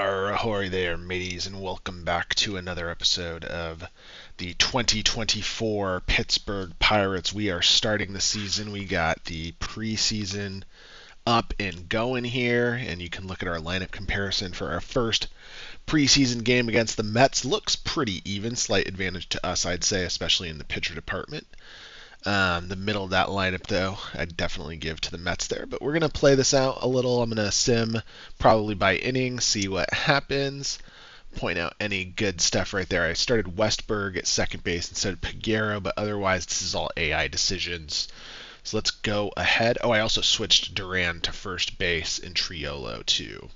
Ahoy there, mateys, and welcome back to another episode of the 2024 Pittsburgh Pirates. We are starting the season. We got the preseason up and going here, and you can look at our lineup comparison for our first preseason game against the Mets. Looks pretty even, slight advantage to us, I'd say, especially in the pitcher department. The middle of that lineup, though, I'd definitely give to the Mets there. But we're going to play this out a little. I'm going to sim probably by inning, see what happens. Point out any good stuff right there. I started Westberg at second base instead of Peguero, but otherwise this is all AI decisions. So let's go ahead. Oh, I also switched Duran to first base and Triolo to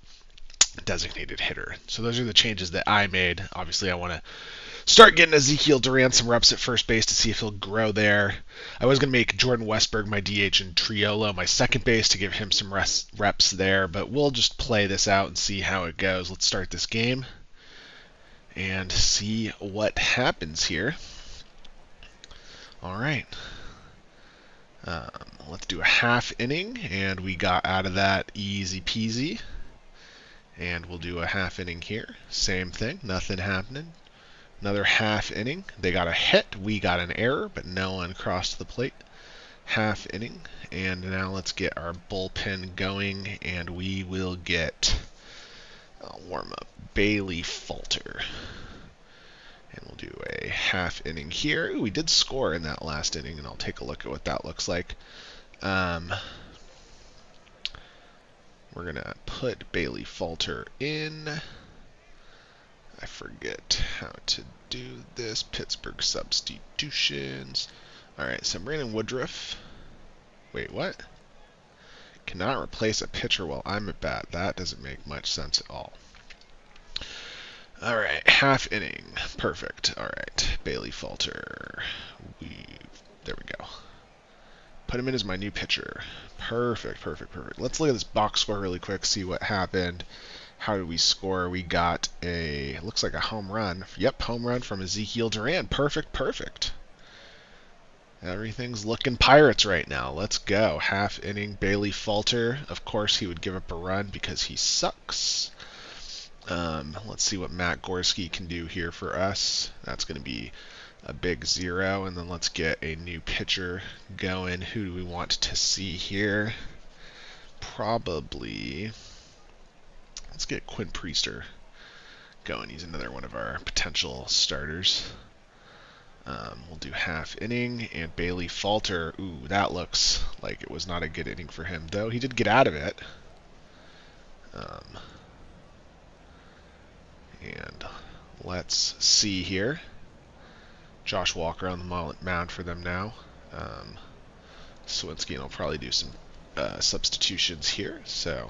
designated hitter. So those are the changes that I made. Obviously, I want to start getting Ezekiel Duran some reps at first base to see if he'll grow there. I was going to make Jordan Westberg my DH and Triolo my second base to give him some reps there, but we'll just play this out and see how it goes. Let's start this game and see what happens here. All right. Let's do a half inning, and we got out of that easy peasy. And we'll do a half inning here. Same thing, nothing happening. Another half inning. They got a hit. We got an error, but no one crossed the plate. Half inning. And now let's get our bullpen going, and we will get a warm-up Bailey Falter. And we'll do a half inning here. Ooh, we did score in that last inning, and I'll take a look at what that looks like. We're going to put Bailey Falter in. I forget how to do this. Pittsburgh substitutions. Alright, so Brandon Woodruff. Wait, what? Cannot replace a pitcher while I'm at bat. That doesn't make much sense at all. Alright, half inning. Perfect. Alright, Bailey Falter. There we go. Put him in as my new pitcher. Perfect. Let's look at this box score really quick, see what happened. How did we score? We got looks like a home run. Yep, home run from Ezekiel Duran. Perfect. Everything's looking Pirates right now. Let's go. Half inning, Bailey Falter. Of course, he would give up a run because he sucks. Let's see what Matt Gorski can do here for us. That's going to be a big 0. And then let's get a new pitcher going. Who do we want to see here? Probably... Let's get Quinn Priester going. He's another one of our potential starters. We'll do half inning, and Bailey Falter. Ooh, that looks like it was not a good inning for him, though he did get out of it. And let's see here. Josh Walker on the mound for them now. Swinski will probably do some substitutions here, so...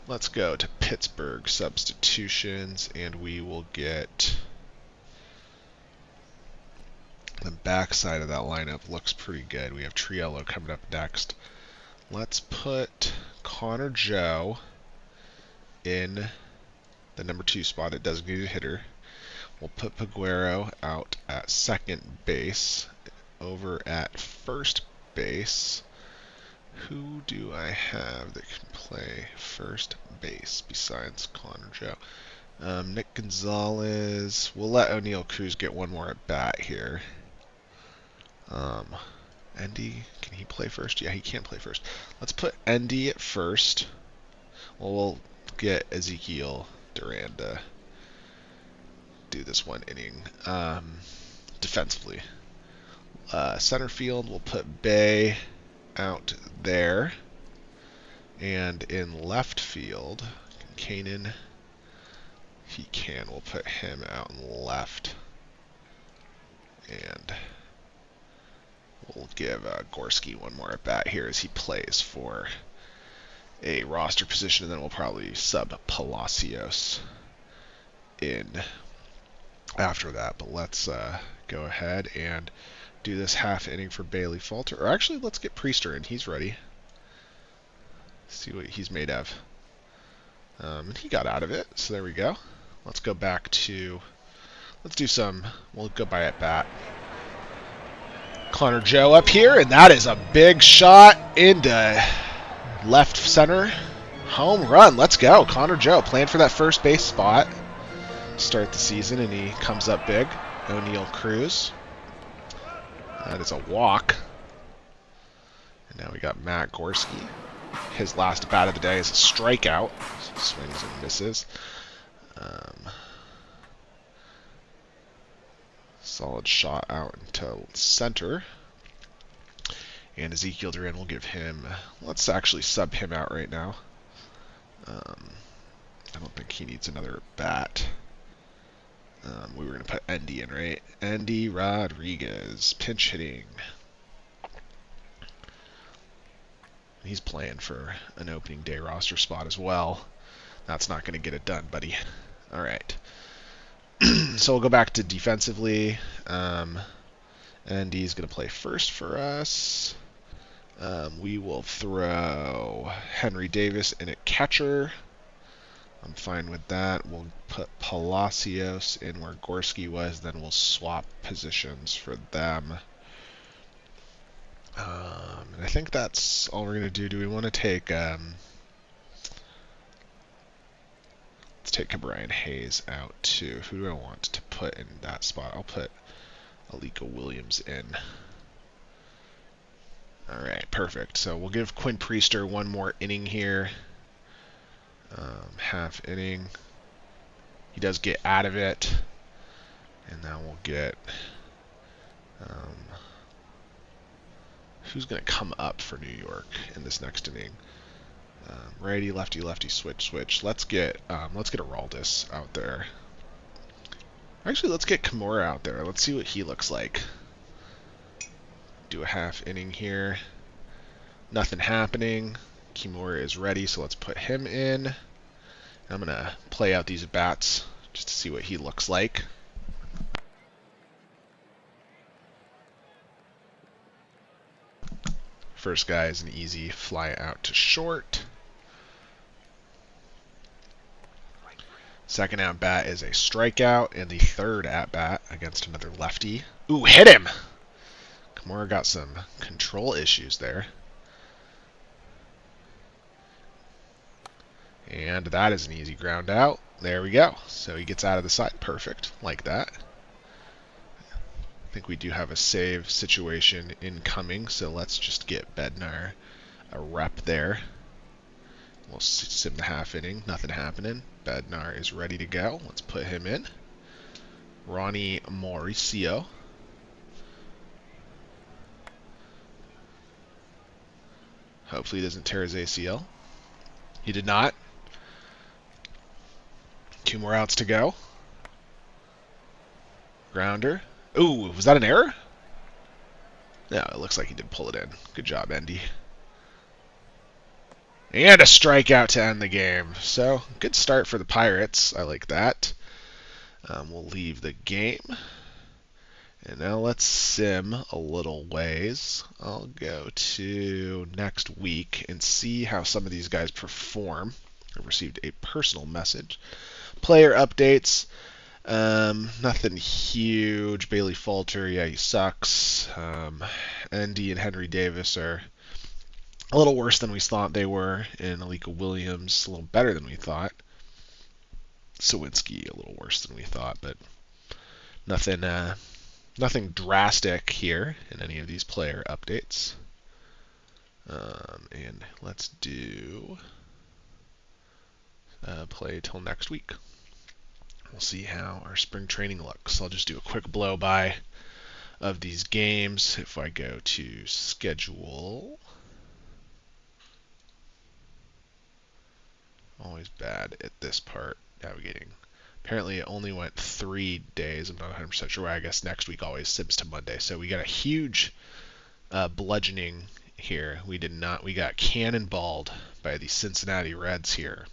Let's go to Pittsburgh substitutions, and we will get the backside of that lineup. Looks pretty good. We have Triolo coming up next. Let's put Connor Joe in the number 2 spot at designated hitter. We'll put Peguero out at second base. Over at first base, who do I have that can play first base besides Connor Joe? Nick Gonzalez. We'll let O'Neal Cruz get one more at bat here. Endy, can he play first? Yeah, he can play first. Let's put Endy at first. Well, we'll get Ezekiel Duran to do this one inning defensively. Center field, we'll put Bay out there, and in left field, Kanan, we'll put him out in left, and we'll give Gorski one more at bat here as he plays for a roster position, and then we'll probably sub Palacios in after that. But let's go ahead and do this half inning for Bailey Falter. Or actually, let's get Priester in. He's ready. See what he's made of. And he got out of it, so there we go. Let's go back to... We'll go by at bat. Connor Joe up here, and that is a big shot into left center. Home run. Let's go. Connor Joe playing for that first base spot to start the season, and he comes up big. O'Neal Cruz. That is a walk. And now we got Matt Gorski. His last bat of the day is a strikeout. Swings and misses. Solid shot out into center. And Ezekiel Duran will give him... Let's actually sub him out right now. I don't think he needs another bat. We were going to put Endy in, right? Endy Rodriguez, pinch hitting. He's playing for an opening day roster spot as well. That's not going to get it done, buddy. All right. So we'll go back to defensively. Endy's going to play first for us. We will throw Henry Davis in at catcher. I'm fine with that. We'll put Palacios in where Gorski was, then we'll swap positions for them. And I think that's all we're going to do. Do we want to take... let's take Brian Hayes out too. Who do I want to put in that spot? I'll put Alika Williams in. Alright, perfect. So we'll give Quinn Priester one more inning here. Half inning. He does get out of it. And now we'll get... who's going to come up for New York in this next inning? Righty, lefty, lefty, switch, switch. Let's get Araldis out there. Actually, let's get Kimura out there. Let's see what he looks like. Do a half inning here. Nothing happening. Kimura is ready, so let's put him in. I'm going to play out these bats just to see what he looks like. First guy is an easy fly out to short. Second at bat is a strikeout, and the third at bat against another lefty. Ooh, hit him! Kimura got some control issues there. And that is an easy ground out. There we go. So he gets out of the side. Perfect. Like that. I think we do have a save situation incoming, so let's just get Bednar a rep there. We'll sim the half inning. Nothing happening. Bednar is ready to go. Let's put him in. Ronnie Mauricio. Hopefully he doesn't tear his ACL. He did not. 2 more outs to go. Grounder. Ooh, was that an error? No, it looks like he did pull it in. Good job, Endy. And a strikeout to end the game. So, good start for the Pirates. I like that. We'll leave the game. And now let's sim a little ways. I'll go to next week and see how some of these guys perform. I received a personal message. Player updates. Nothing huge. Bailey Falter, yeah, he sucks. Endy and Henry Davis are a little worse than we thought they were. And Alika Williams, a little better than we thought. Sawinski, a little worse than we thought, but nothing drastic here in any of these player updates. And let's do play till next week. We'll see how our spring training looks. I'll just do a quick blow-by of these games. If I go to schedule, always bad at this part, navigating. Apparently it only went 3 days. I'm not 100% sure why. I guess next week always sims to Monday. So we got a huge bludgeoning here. We got cannonballed by the Cincinnati Reds here.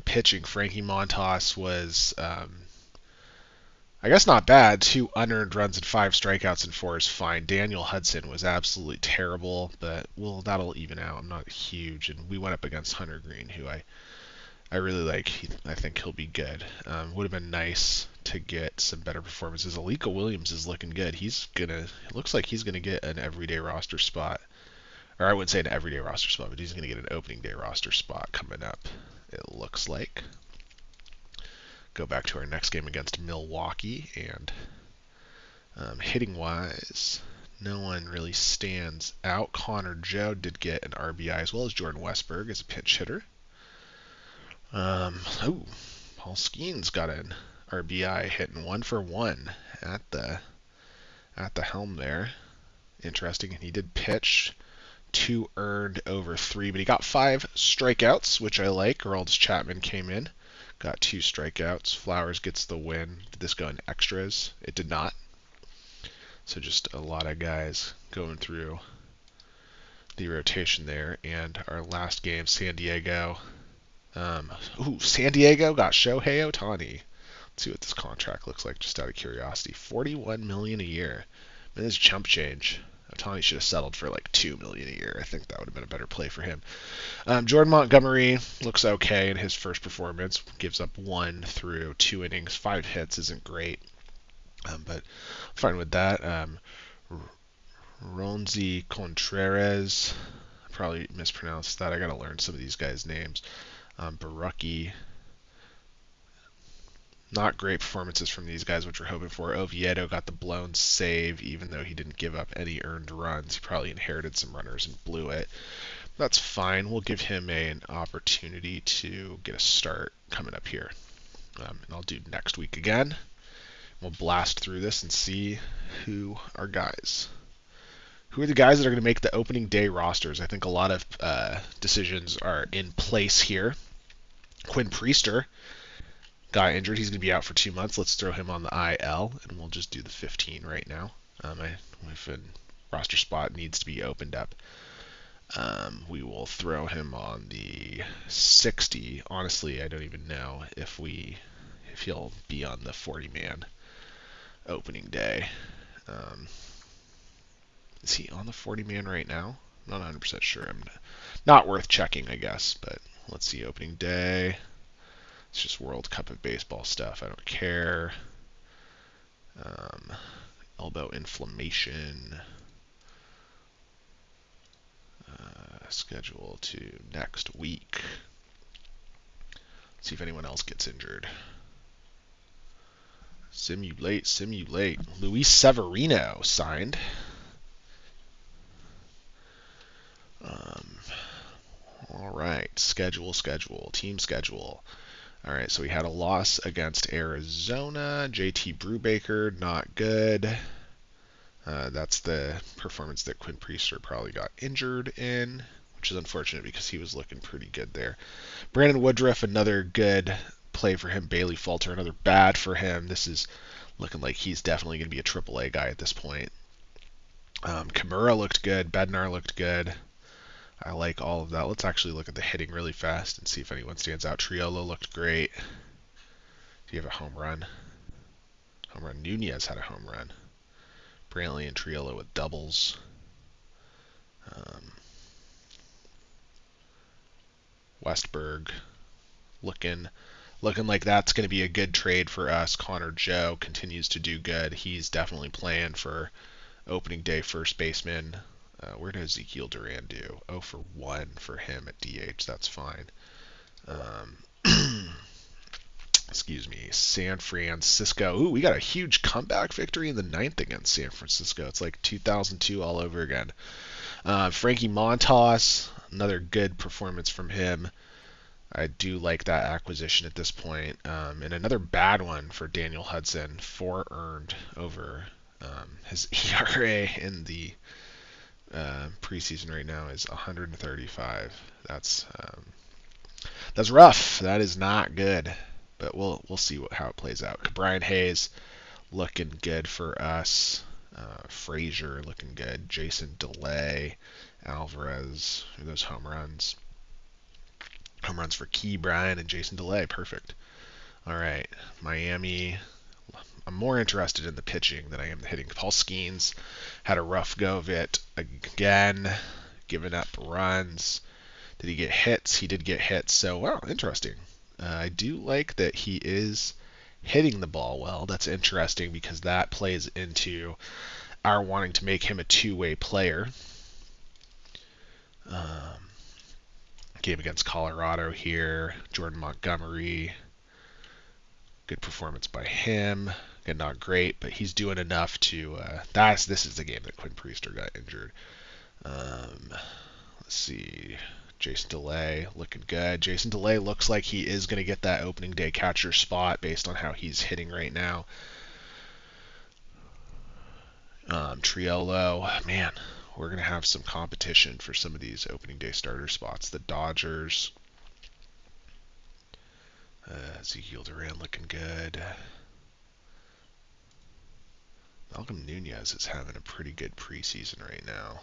Pitching, Frankie Montas was, I guess not bad. 2 unearned runs and 5 strikeouts and 4 is fine. Daniel Hudson was absolutely terrible, but that'll even out. I'm not huge. And we went up against Hunter Green, who I really like. I think he'll be good. Would have been nice to get some better performances. Alika Williams is looking good. It looks like he's gonna get an everyday roster spot or I wouldn't say an everyday roster spot, but he's going to get an opening day roster spot coming up, it looks like. Go back to our next game against Milwaukee, and hitting wise, no one really stands out. Connor Joe did get an RBI, as well as Jordan Westberg as a pinch hitter. Paul Skenes got an RBI, hitting 1-for-1 at the helm there. Interesting, and he did pitch 2 earned over 3, but he got 5 strikeouts, which I like. Aroldis Chapman came in, got 2 strikeouts. Flowers gets the win. Did this go in extras? It did not. So just a lot of guys going through the rotation there. And our last game, San Diego. San Diego got Shohei Ohtani. Let's see what this contract looks like, just out of curiosity. $41 million a year. Man, this is chump change. Ohtani should have settled for like $2 million a year. I think that would have been a better play for him. Jordan Montgomery looks okay in his first performance. Gives up 1 through 2 innings. 5 hits isn't great, but fine with that. Ronzi Contreras, probably mispronounced that. I gotta learn some of these guys' names. Barucki. Not great performances from these guys, which we're hoping for. Oviedo got the blown save, even though he didn't give up any earned runs. He probably inherited some runners and blew it. That's fine. We'll give him an opportunity to get a start coming up here. And I'll do next week again. We'll blast through this and see who are guys. Who are the guys that are going to make the opening day rosters? I think a lot of decisions are in place here. Quinn Priester got injured. He's going to be out for 2 months. Let's throw him on the IL, and we'll just do the 15 right now. If a roster spot needs to be opened up, we will throw him on the 60. Honestly, I don't even know if he'll be on the 40-man opening day. Is he on the 40-man right now? I'm not 100% sure. I'm not worth checking, I guess, but let's see. Opening day. It's just World Cup of Baseball stuff. I don't care. Elbow inflammation. Schedule to next week. See if anyone else gets injured. Simulate. Luis Severino signed. All right, schedule, team schedule. All right, so we had a loss against Arizona. JT Brubaker, not good. That's the performance that Quinn Priester probably got injured in, which is unfortunate because he was looking pretty good there. Brandon Woodruff, another good play for him. Bailey Falter, another bad for him. This is looking like he's definitely going to be a AAA guy at this point. Kimura looked good. Bednar looked good. I like all of that. Let's actually look at the hitting really fast and see if anyone stands out. Triolo looked great. Do you have a home run? Home run. Nunez had a home run. Brantley and Triolo with doubles. Westberg looking like that's going to be a good trade for us. Connor Joe continues to do good. He's definitely playing for opening day first baseman. Where did Ezekiel Duran do? 0 for 1 for him at DH. That's fine. Excuse me. San Francisco. Ooh, we got a huge comeback victory in the 9th against San Francisco. It's like 2002 all over again. Frankie Montas, another good performance from him. I do like that acquisition at this point. And another bad one for Daniel Hudson. 4 earned over his ERA in the preseason right now is 135. That's rough. That is not good. But we'll see how it plays out. Brian Hayes looking good for us. Frazier looking good. Jason DeLay, Alvarez. Those home runs. Home runs for Key Bryan and Jason DeLay. Perfect. All right, Miami. I'm more interested in the pitching than I am the hitting. Paul Skenes had a rough go of it again, giving up runs. Did he get hits? He did get hits. So, wow, interesting. I do like that he is hitting the ball well. That's interesting because that plays into our wanting to make him a two-way player. Um, Game against Colorado here. Jordan Montgomery. Good performance by him. Again, not great, but he's doing enough to. This is the game that Quinn Priester got injured. Let's see. Jason DeLay looking good. Jason DeLay looks like he is going to get that opening day catcher spot based on how he's hitting right now. Triolo, man, we're going to have some competition for some of these opening day starter spots. The Dodgers. Ezekiel Duran looking good. Malcolm Nunez is having a pretty good preseason right now.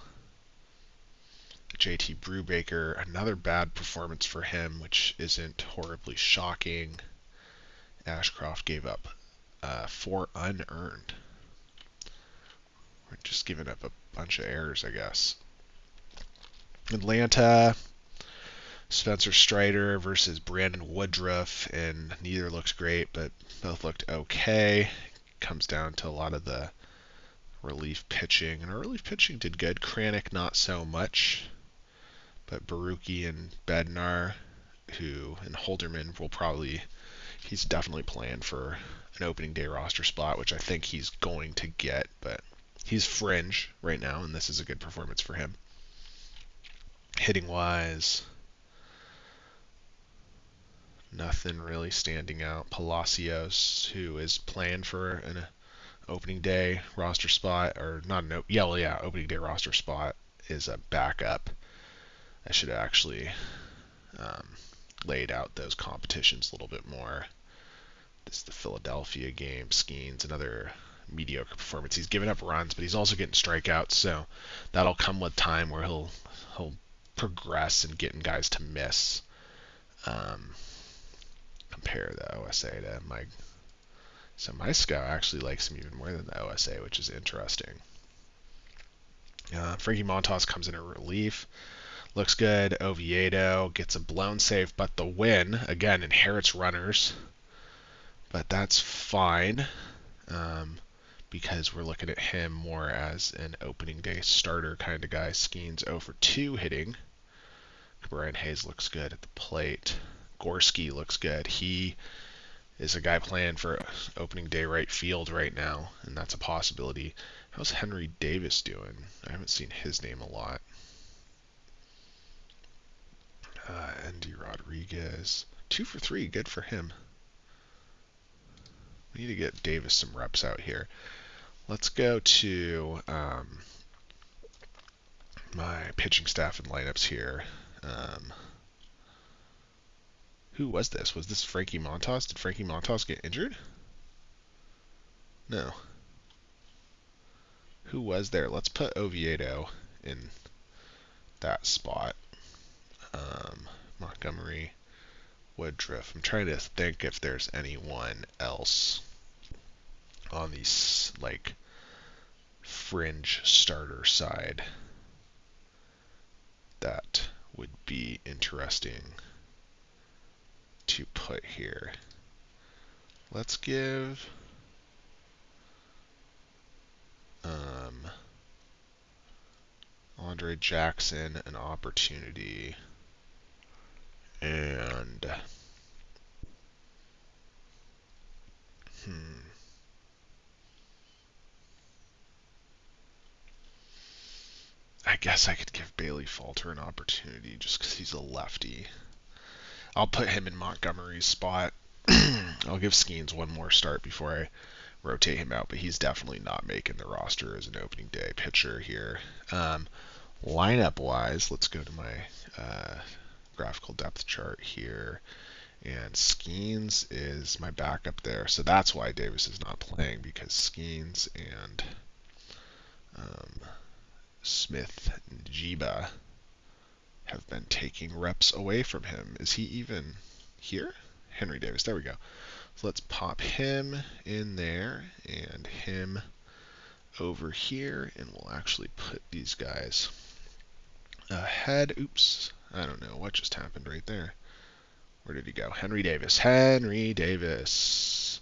JT Brubaker, another bad performance for him, which isn't horribly shocking. Ashcroft gave up 4 unearned. We're just giving up a bunch of errors, I guess. Atlanta, Spencer Strider versus Brandon Woodruff, and neither looks great, but both looked okay. Comes down to a lot of the relief pitching, and our relief pitching did good. Kranick not so much, but Baruki and Bednar, and Holderman he's definitely playing for an opening day roster spot, which I think he's going to get, but he's fringe right now, and this is a good performance for him. Hitting wise, nothing really standing out. Palacios, who is playing for an opening day roster spot, or not an opening day roster spot, is a backup. I should have actually laid out those competitions a little bit more. This is the Philadelphia game. Skenes, another mediocre performance. He's giving up runs, but he's also getting strikeouts, so that'll come with time where he'll progress and getting guys to miss. Compare the OSA to my scout actually likes him even more than the OSA, which is interesting. Frankie Montas comes in at relief. Looks good. Oviedo gets a blown save, but the win, again, inherits runners. But that's fine, because we're looking at him more as an opening day starter kind of guy. Skenes 0 for 2 hitting. Brian Hayes looks good at the plate. Gorski looks good. He is a guy playing for opening day right field right now, and that's a possibility. How's Henry Davis doing? I haven't seen his name a lot. Andy Rodriguez, 2 for 3, good for him. We need to get Davis some reps out here. Let's go to my pitching staff and lineups here. Who was this? Was this Frankie Montas? Did Frankie Montas get injured? No. Who was there? Let's put Oviedo in that spot. Montgomery, Woodruff. I'm trying to think if there's anyone else on these fringe starter side that would be interesting to put here. Let's give Andre Jackson an opportunity, and I guess I could give Bailey Falter an opportunity just because he's a lefty. I'll put him in Montgomery's spot. I'll give Skenes one more start before I rotate him out, but he's definitely not making the roster as an opening day pitcher here. Lineup wise, let's go to my graphical depth chart here, and Skenes is my backup there, so that's why Davis is not playing, because Skenes and Smith and Jiba have been taking reps away from him. Is he even here? Henry Davis, there we go. So let's pop him in there and him over here, and we'll actually put these guys ahead. Oops, I don't know what just happened right there. Where did he go? Henry Davis. Henry Davis.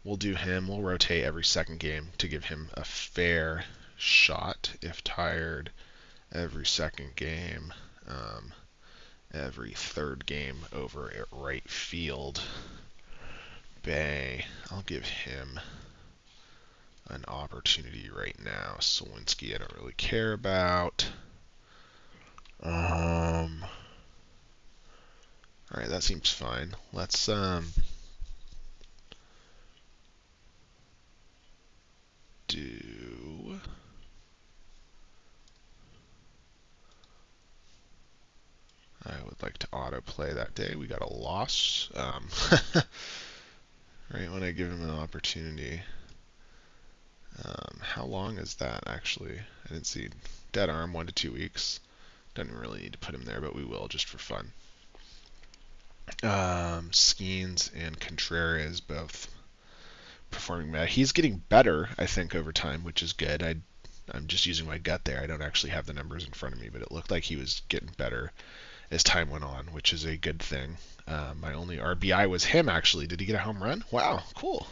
We'll do him. We'll rotate every second game to give him a fair shot. If tired, every second game. Every third game over at right field. Bay, I'll give him an opportunity right now. Sawinski, I don't really care about. All right, that seems fine. Let's do. I would like to autoplay that day. We got a loss. Right when I give him an opportunity. How long is that actually? I didn't see. Dead arm, 1 to 2 weeks. Doesn't really need to put him there, but we will just for fun. Skenes and Contreras both performing bad. He's getting better, I think, over time, which is good. I'm just using my gut there. I don't actually have the numbers in front of me, but it looked like he was getting better as time went on, which is a good thing. My only RBI was him, actually. Did he get a home run? Wow, cool.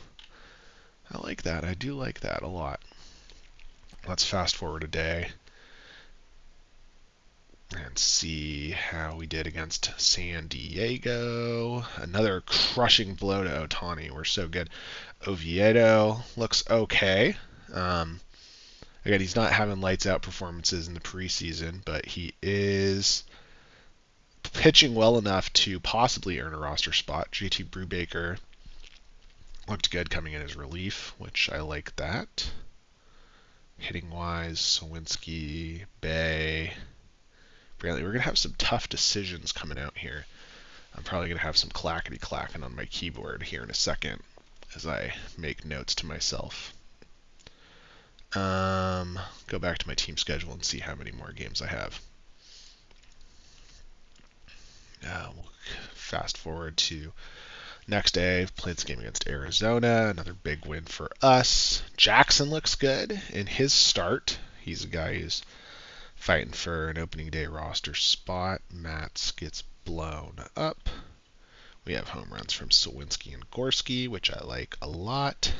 I like that. I do like that a lot. Let's fast forward a day and see how we did against San Diego. Another crushing blow to Ohtani. We're so good. Oviedo looks okay. Again, he's not having lights out performances in the preseason, but he is pitching well enough to possibly earn a roster spot. JT Brubaker looked good coming in as relief, which I like that. Hitting wise, Sawinski, Bay, Brantley. We're going to have some tough decisions coming out here. I'm probably going to have some clackety-clacking on my keyboard here in a second as I make notes to myself. Go back to my team schedule and see how many more games I have. We'll fast forward to next day. Played this game against Arizona. Another big win for us. Jackson looks good in his start. He's a guy who's fighting for an opening day roster spot. Matz gets blown up. We have home runs from Sawinski and Gorski, which I like a lot.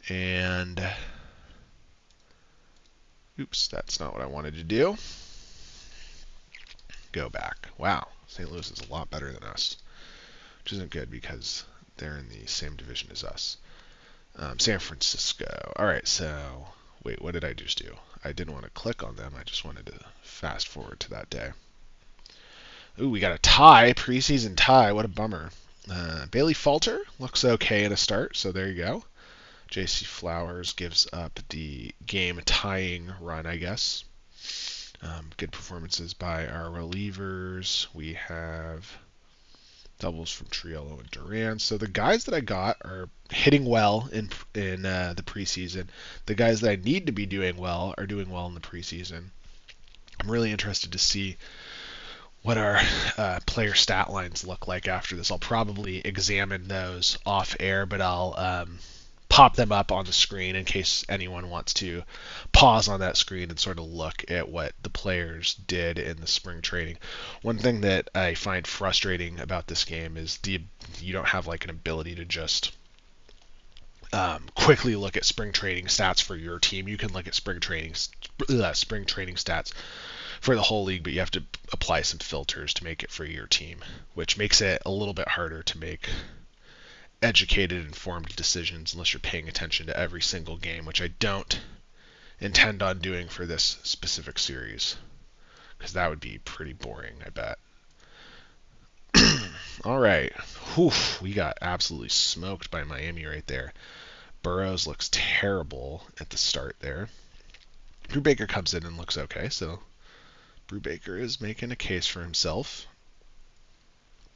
And oops, that's not what I wanted to do. Go back. Wow, St. Louis is a lot better than us, which isn't good because they're in the same division as us. San Francisco. All right, so wait, what did I just do? I didn't want to click on them. I just wanted to fast forward to that day. Ooh, we got a tie, preseason tie. What a bummer. Bailey Falter looks okay in a start, so there you go. J.C. Flowers gives up the game-tying run, I guess. Good performances by our relievers. We have doubles from Triolo and Duran. So the guys that I got are hitting well in the preseason. The guys that I need to be doing well are doing well in the preseason. I'm really interested to see what our player stat lines look like after this. I'll probably examine those off air, but I'll pop them up on the screen in case anyone wants to pause on that screen and sort of look at what the players did in the spring training. One thing that I find frustrating about this game is you don't have like an ability to just quickly look at spring training stats for your team. You can look at spring training stats for the whole league, but you have to apply some filters to make it for your team, which makes it a little bit harder to make educated, informed decisions unless you're paying attention to every single game, which I don't intend on doing for this specific series, because that would be pretty boring, I bet. All right. Whew, we got absolutely smoked by Miami right there. Burrows looks terrible at the start there. Brubaker comes in and looks okay, so Brubaker is making a case for himself.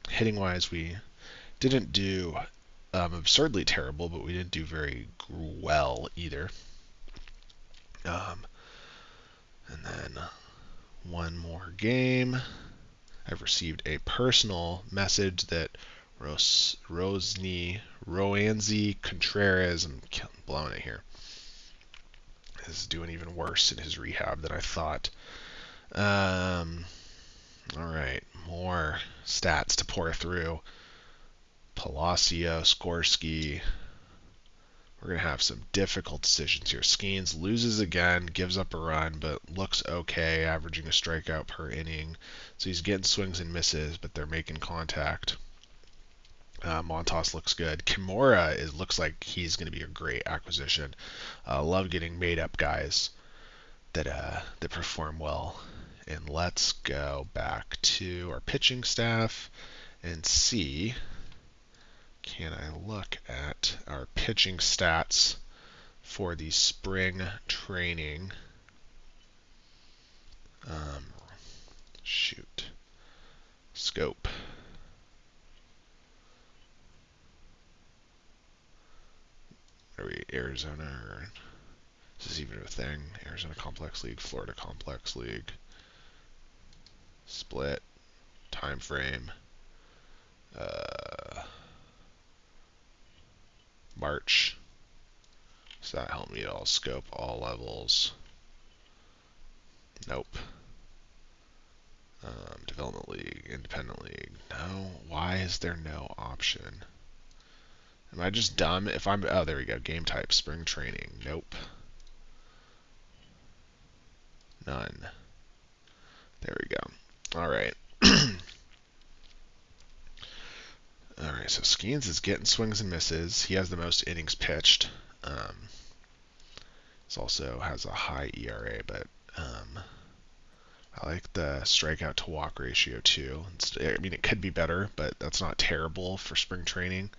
Hitting-wise, we didn't do absurdly terrible, but we didn't do very well either. And then one more game. I've received a personal message that Roanzi Contreras, I'm blowing it here, is doing even worse in his rehab than I thought. All right, more stats to pour through. Palacio, Skorsky, we're going to have some difficult decisions here. Skenes loses again, gives up a run, but looks okay, averaging a strikeout per inning. So he's getting swings and misses, but they're making contact. Montas looks good. Kimura looks like he's going to be a great acquisition. Love getting made-up guys that perform well. And let's go back to our pitching staff and see, can I look at our pitching stats for the spring training? Scope. Are we Arizona, or is this even a thing? Arizona Complex League, Florida Complex League. Split. Time frame. March. Does that help me at all? Scope, all levels. Nope. Development League, Independent League. No. Why is there no option? Am I just dumb? Oh, there we go. Game type, spring training. Nope. None. There we go. All right. All right, so Skenes is getting swings and misses. He has the most innings pitched. He also has a high ERA, but I like the strikeout to walk ratio too. I mean, it could be better, but that's not terrible for spring training.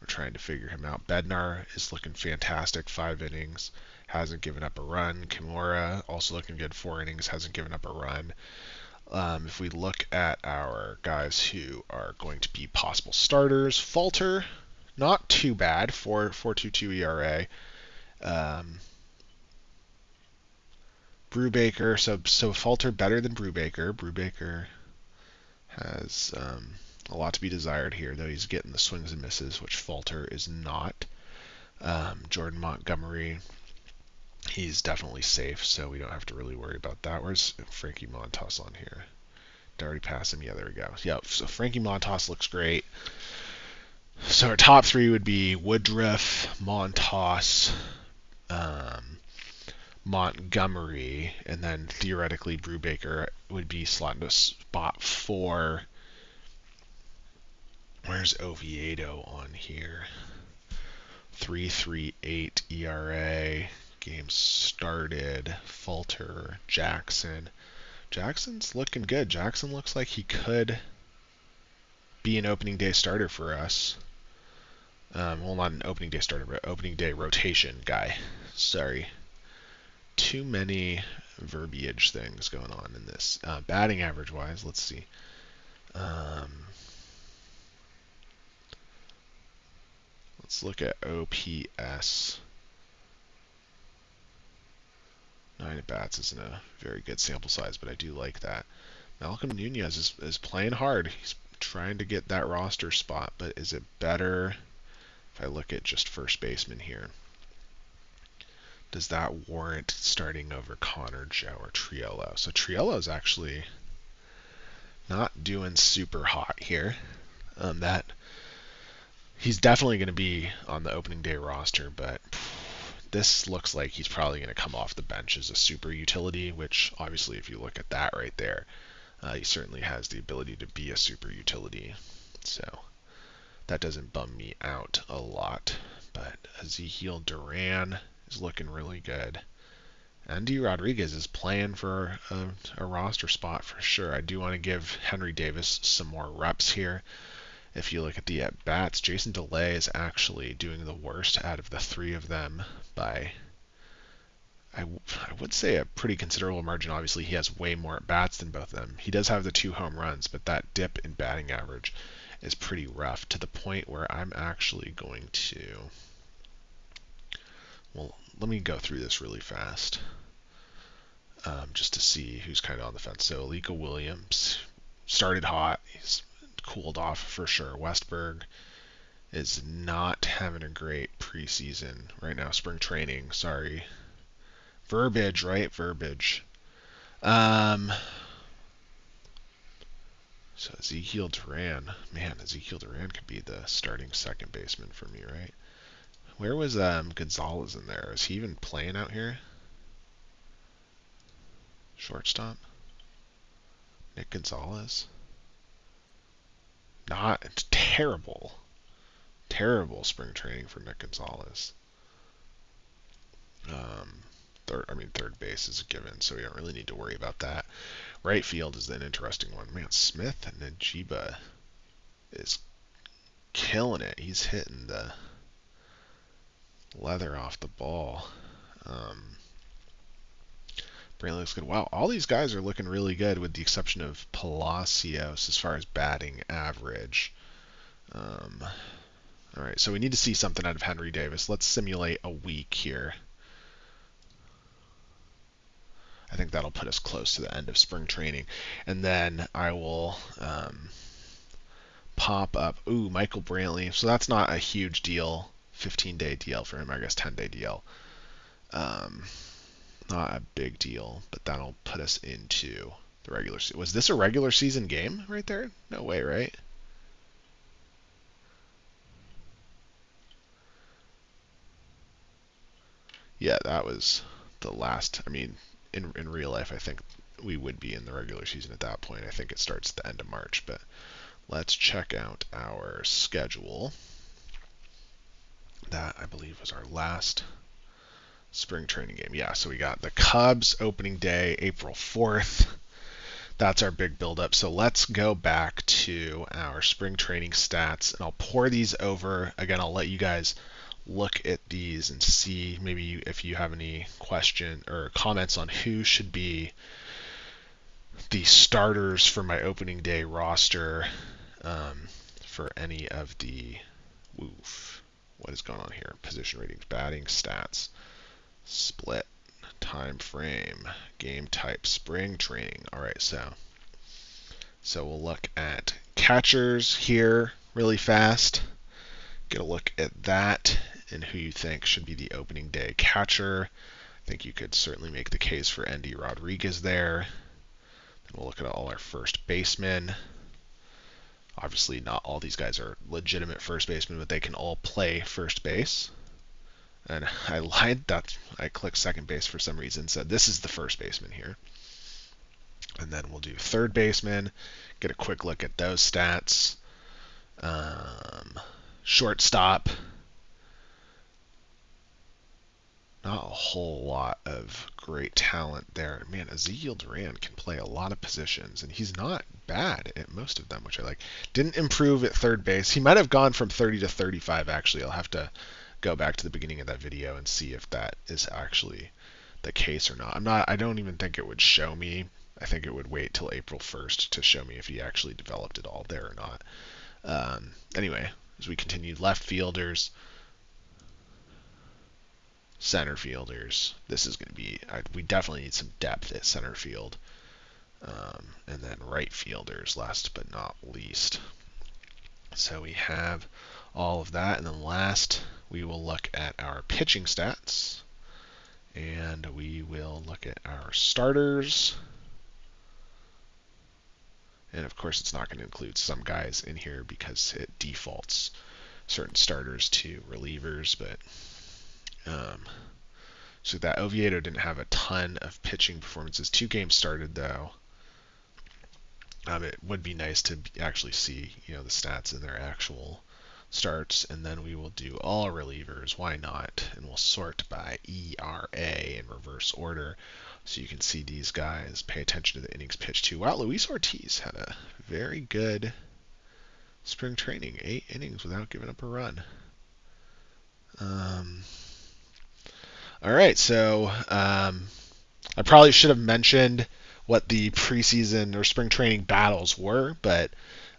We're trying to figure him out. Bednar is looking fantastic, 5 innings, hasn't given up a run. Kimura also looking good, 4 innings, hasn't given up a run. If we look at our guys who are going to be possible starters, Falter, not too bad, 4.22 ERA. Brubaker, so Falter better than Brubaker. Brubaker has a lot to be desired here, though he's getting the swings and misses, which Falter is not. Jordan Montgomery, he's definitely safe, so we don't have to really worry about that. Where's Frankie Montas on here? Did I already pass him? Yeah, there we go. Yeah, so Frankie Montas looks great. So our top 3 would be Woodruff, Montas, Montgomery, and then theoretically Brubaker would be slotted into spot 4. Where's Oviedo on here? 3.38 ERA. Game started. Falter, Jackson. Jackson's looking good. Jackson looks like he could be an opening day starter for us. Well, not an opening day starter, but opening day rotation guy. Sorry. Too many verbiage things going on in this. Batting average wise, let's see. Let's look at OPS. 9 at bats isn't a very good sample size, but I do like that. Malcolm Nunez is playing hard. He's trying to get that roster spot, but is it better if I look at just first baseman here? Does that warrant starting over Connor, Joe, or Triello? So Triello's actually not doing super hot here. He's definitely going to be on the opening day roster, but this looks like he's probably going to come off the bench as a super utility, which obviously if you look at that right there, he certainly has the ability to be a super utility. So that doesn't bum me out a lot. But Ezekiel Duran is looking really good. Andy Rodriguez is playing for a roster spot for sure. I do want to give Henry Davis some more reps here. If you look at the at-bats, Jason DeLay is actually doing the worst out of the 3 of them by, I would say, a pretty considerable margin. Obviously, he has way more at-bats than both of them. He does have the 2 home runs, but that dip in batting average is pretty rough, to the point where I'm actually going to, well, let me go through this really fast just to see who's kind of on the fence. So Alika Williams started hot. He's cooled off for sure. Westberg is not having a great preseason right now. Spring training, sorry. Verbiage, right? Verbiage. So Ezekiel Duran. Man, Ezekiel Duran could be the starting second baseman for me, right? Where was Gonzalez in there? Is he even playing out here? Shortstop? Nick Gonzalez? Not it's terrible. Terrible spring training for Nick Gonzalez. Third base is a given, so we don't really need to worry about that. Right field is an interesting one. Man, Smith and Najiba is killing it. He's hitting the leather off the ball. Brantley looks good. Wow, all these guys are looking really good with the exception of Palacios as far as batting average. All right, so we need to see something out of Henry Davis. Let's simulate a week here. I think that'll put us close to the end of spring training. And then I will pop up, Michael Brantley. So that's not a huge deal. 15-day deal for him, I guess 10-day deal. Not a big deal, but that'll put us into the regular season. Was this a regular season game right there? No way, right? Yeah, that was the last. I mean, in real life, I think we would be in the regular season at that point. I think it starts at the end of March, but let's check out our schedule. That, I believe, was our last spring training game. Yeah, so we got the Cubs opening day, April 4th. That's our big build-up. So let's go back to our spring training stats, and I'll pour these over. Again, I'll let you guys look at these and see maybe if you have any question or comments on who should be the starters for my opening day roster for any of the what is going on here? Position ratings, batting stats, split, time frame, game type, spring training. All right, so we'll look at catchers here really fast. Get a look at that and who you think should be the opening day catcher. I think you could certainly make the case for Endy Rodriguez there. Then we'll look at all our first basemen. Obviously, not all these guys are legitimate first basemen, but they can all play first base. And I lied. I clicked second base for some reason, so this is the first baseman here. And then we'll do third baseman, get a quick look at those stats. Shortstop, not a whole lot of great talent there. Man, Ezekiel Duran can play a lot of positions, and he's not bad at most of them, which I like. Didn't improve at third base. He might have gone from 30 to 35, actually. I'll have to go back to the beginning of that video and see if that is actually the case or not. I don't even think it would show me. I think it would wait till April 1st to show me if he actually developed it all there or not. Anyway, as we continue, left fielders, center fielders. This is going to be, we definitely need some depth at center field. And then right fielders, last but not least. So we have all of that. And then last, we will look at our pitching stats. And we will look at our starters. And of course, it's not going to include some guys in here because it defaults certain starters to relievers. But so that Oviedo didn't have a ton of pitching performances. 2 games started though. It would be nice to actually see, the stats in their actual starts, and then we will do all relievers. Why not? And we'll sort by ERA in reverse order, so you can see these guys. Pay attention to the innings pitched too. Wow, Luis Ortiz had a very good spring training. 8 innings without giving up a run. All right, so I probably should have mentioned what the preseason or spring training battles were, but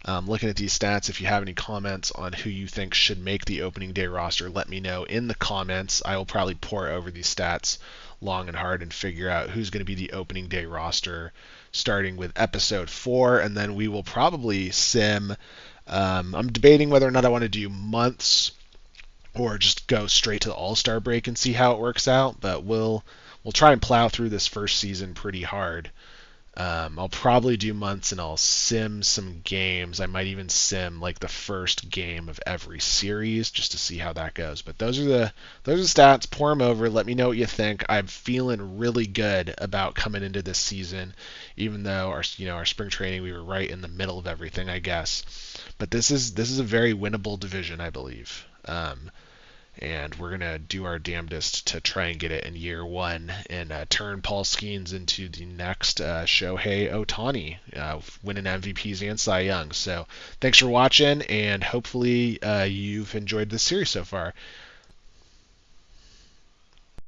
looking at these stats, if you have any comments on who you think should make the opening day roster, let me know in the comments. I will probably pour over these stats long and hard and figure out who's going to be the opening day roster starting with episode 4, and then we will probably sim. I'm debating whether or not I want to do months or just go straight to the All-Star break and see how it works out, but we'll try and plow through this first season pretty hard. I'll probably do months and I'll sim some games. I might even sim like the first game of every series just to see how that goes. But those are the stats. Pour them over. Let me know what you think. I'm feeling really good about coming into this season, even though our spring training we were right in the middle of everything, I guess. But this is a very winnable division, I believe. And we're going to do our damnedest to try and get it in year one and turn Paul Skenes into the next Shohei Ohtani, winning MVPs and Cy Young. So thanks for watching, and hopefully you've enjoyed this series so far.